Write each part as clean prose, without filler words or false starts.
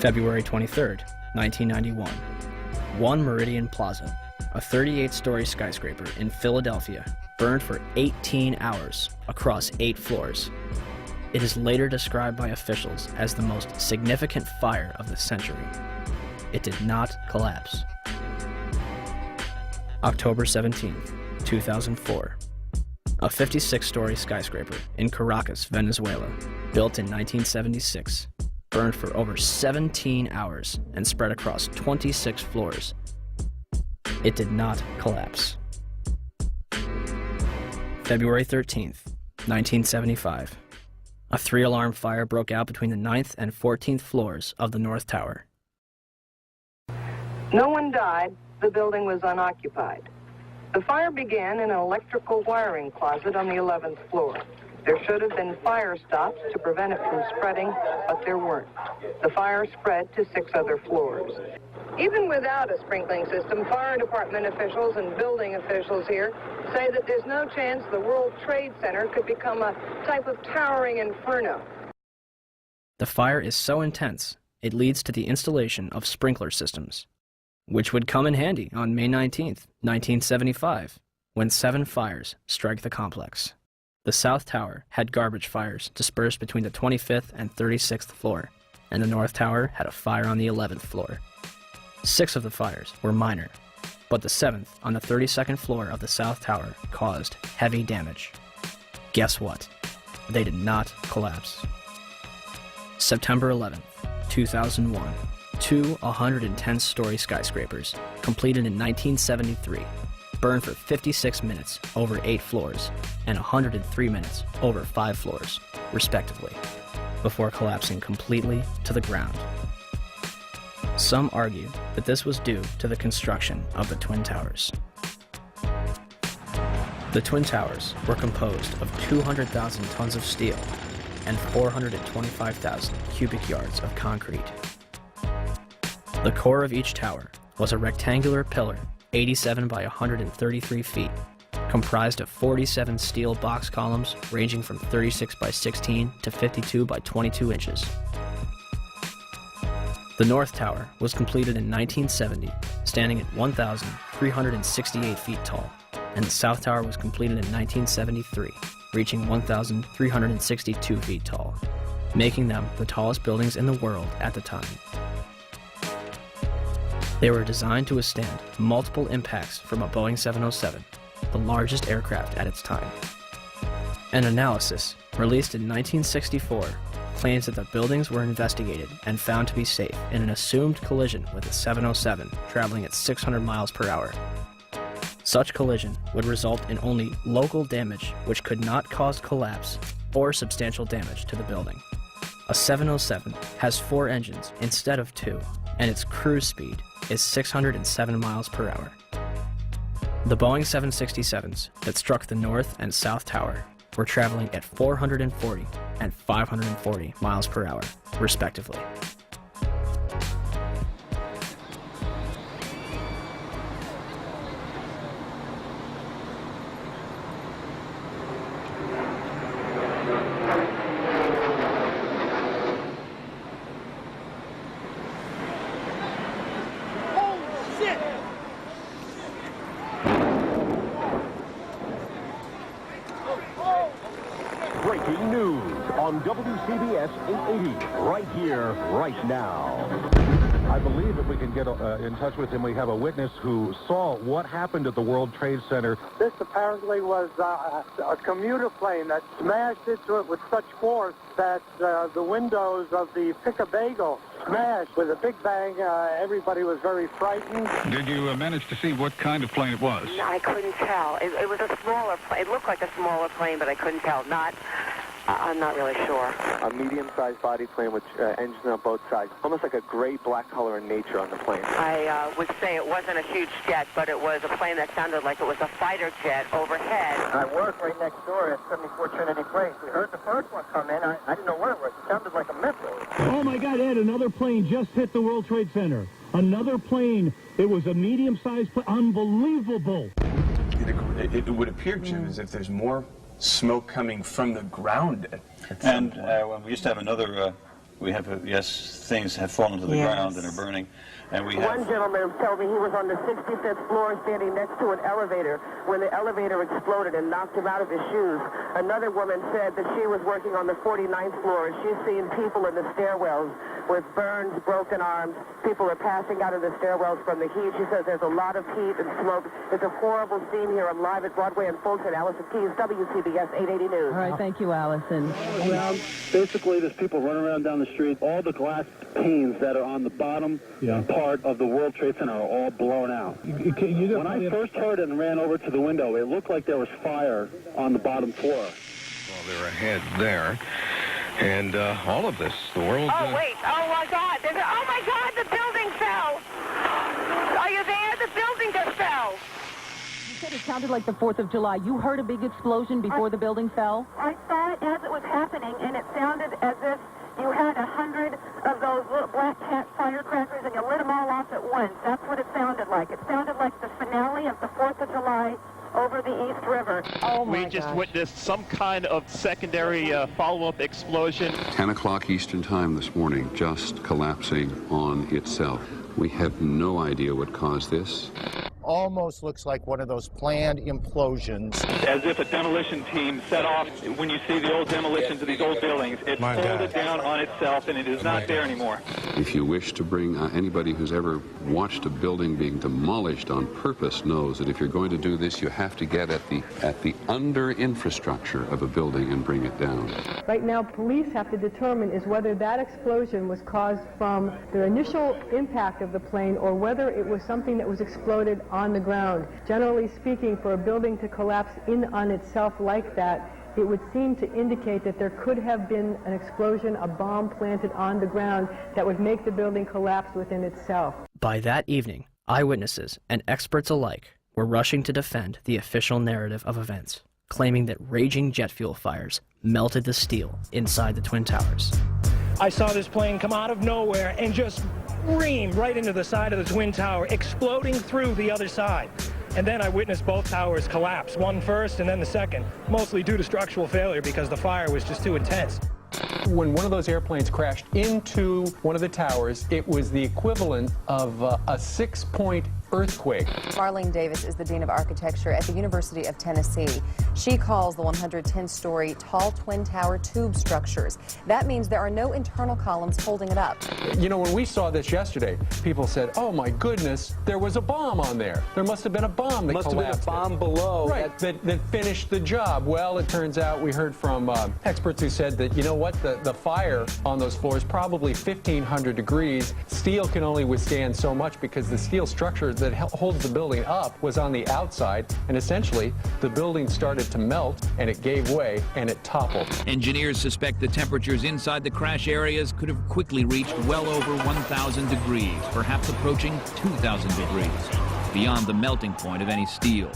February 23rd, 1991. One Meridian Plaza, a 38-story skyscraper in Philadelphia, burned for 18 hours across 8 floors. It is later described by officials as the most significant fire of the century. It did not collapse. October 17, 2004. A 56-story skyscraper in Caracas, Venezuela, built in 1976, burned for over 17 hours and spread across 26 floors. It did not collapse. February 13th, 1975. A 3-alarm fire broke out between the 9th and 14th floors of the North Tower. No one died. The building was unoccupied. The fire began in an electrical wiring closet on the 11th floor. There should have been fire stops to prevent it from spreading, but there weren't. The fire spread to 6 other floors. Even without a sprinkling system, fire department officials and building officials here say that there's no chance the World Trade Center could become a type of towering inferno. The fire is so intense, it leads to the installation of sprinkler systems, which would come in handy on May 19th, 1975, when 7 fires strike the complex. The South Tower had garbage fires dispersed between the 25th and 36th floor, and the North Tower had a fire on the 11th floor. 6 of the fires were minor, but the 7th on the 32nd floor of the South Tower caused heavy damage. Guess what? They did not collapse. September 11th, 2001. 2 110-story skyscrapers, completed in 1973, burned for 56 minutes over 8 floors and 103 minutes over 5 floors, respectively, before collapsing completely to the ground. Some argue that this was due to the construction of the Twin Towers. The Twin Towers were composed of 200,000 tons of steel and 425,000 cubic yards of concrete. The core of each tower was a rectangular pillar 87 by 133 feet, comprised of 47 steel box columns ranging from 36 by 16 to 52 by 22 inches. The North Tower was completed in 1970, standing at 1,368 feet tall, and the South Tower was completed in 1973, reaching 1,362 feet tall, making them the tallest buildings in the world at the time. They were designed to withstand multiple impacts from a Boeing 707, the largest aircraft at its time. An analysis released in 1964 claims that the buildings were investigated and found to be safe in an assumed collision with a 707 traveling at 600 miles per hour. Such collision would result in only local damage which could not cause collapse or substantial damage to the building. A 707 has 4 engines instead of 2, and its cruise speed is 607 miles per hour. The Boeing 767s that struck the North and South Tower were traveling at 440 and 540 miles per hour, respectively. Breaking news on WCBS 880, right here, right now. I believe that we can get in touch with him. We have a witness who saw what happened at the World Trade Center. This apparently was a commuter plane that smashed into it with such force that the windows of the Pick-a-Bagel smashed with a big bang. Everybody was very frightened. Did you manage to see what kind of plane it was? No, I couldn't tell. It was a smaller plane. It looked like a smaller plane, but I couldn't tell. I'm not really sure. A medium-sized body plane with engines on both sides. Almost like a gray-black color in nature on the plane. I would say it wasn't a huge jet, but it was a plane that sounded like it was a fighter jet overhead. I work right next door at 74 Trinity Place. We heard the first one come in. I didn't know what it was. It sounded like a missile. Oh, my God, Ed, another plane just hit the World Trade Center. Another plane. It was a medium-sized plane. Unbelievable. It would appear, Jim, as if there's more smoke coming from the ground. And we used to have another We have, yes, things have fallen to the ground and are burning. And we have... One gentleman told me he was on the 65th floor standing next to an elevator when the elevator exploded and knocked him out of his shoes. Another woman said that she was working on the 49th floor and she's seen people in the stairwells with burns, broken arms. People are passing out of the stairwells from the heat. She says there's a lot of heat and smoke. It's a horrible scene here. I'm live at Broadway and Fulton. Allison Keyes, WCBS 880 News. All right, thank you, Allison. Basically, there's people running around down the street. All the glass panes that are on the bottom part of the World Trade Center are all blown out. When I first heard it and ran over to the window, it looked like there was fire on the bottom floor. Well, they're ahead there. And all of this, the world... Oh, wait. Oh, my God. Oh, my God, the building fell. Are you there? The building just fell. You said it sounded like the 4th of July. You heard a big explosion before the building fell? I saw it as it was happening, and it sounded as if you had 100 of those little black cat firecrackers and you lit them all off at once. That's what it sounded like. It sounded like the finale of the 4th of July over the East River. Oh my We just witnessed some kind of secondary follow-up explosion. 10 o'clock Eastern Time this morning, just collapsing on itself. We have no idea what caused this. Almost looks like one of those planned implosions. As if a demolition team set off. When you see the old demolitions of these old buildings, it folded down on itself and it is not there anymore. If you wish to bring anybody who's ever watched a building being demolished on purpose knows that if you're going to do this, you have to get at the under infrastructure of a building and bring it down. Right now, police have to determine is whether that explosion was caused from the initial impact of the plane or whether it was something that was exploded on the ground. Generally speaking, for a building to collapse in on itself like that, it would seem to indicate that there could have been an explosion, a bomb planted on the ground that would make the building collapse within itself. By that evening, eyewitnesses and experts alike were rushing to defend the official narrative of events, claiming that raging jet fuel fires melted the steel inside the Twin Towers. I saw this plane come out of nowhere and just ream right into the side of the Twin Tower, exploding through the other side. And then I witnessed both towers collapse, one first and then the second, mostly due to structural failure because the fire was just too intense. When one of those airplanes crashed into one of the towers, it was the equivalent of a 6-point earthquake. Marlene Davis is the Dean of Architecture at the University of Tennessee. She calls the 110-story tall twin tower tube structures. That means there are no internal columns holding it up. You know, when we saw this yesterday, people said, oh my goodness, there was a bomb on there. There must have been a bomb that collapsed. Must have been a bomb below. Right, that finished the job. Well, it turns out we heard from experts who said that, you know what, the fire on those floors probably 1,500 degrees. Steel can only withstand so much because the steel structure that holds the building up was on the outside, and essentially the building started to melt and it gave way and it toppled. Engineers suspect the temperatures inside the crash areas could have quickly reached well over 1,000 degrees, perhaps approaching 2,000 degrees, beyond the melting point of any steel.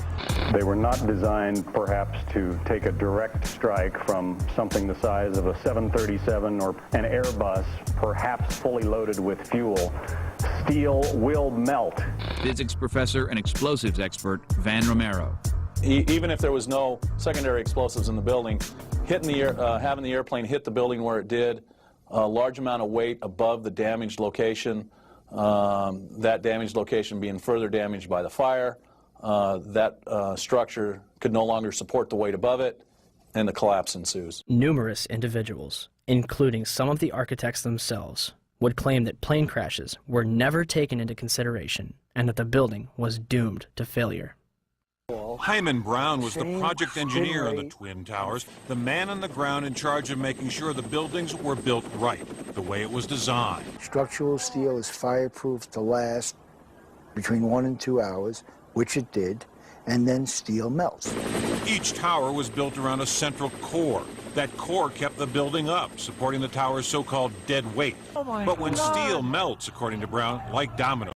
They were not designed, perhaps, to take a direct strike from something the size of a 737 or an Airbus, perhaps fully loaded with fuel. Steel will melt. Physics professor and explosives expert Van Romero. Even if there was no secondary explosives in the building, hitting the having the airplane hit the building where it did, a large amount of weight above the damaged location, that damaged location being further damaged by the fire, that structure could no longer support the weight above it, and the collapse ensues. Numerous individuals, including some of the architects themselves, would claim that plane crashes were never taken into consideration and that the building was doomed to failure. Hyman Brown was the project engineer on the Twin Towers, the man on the ground in charge of making sure the buildings were built right, the way it was designed. Structural steel is fireproof to last between 1 and 2 hours, which it did, and then steel melts. Each tower was built around a central core. That core kept the building up, supporting the tower's so-called dead weight. But when steel melts, according to Brown, like dominoes,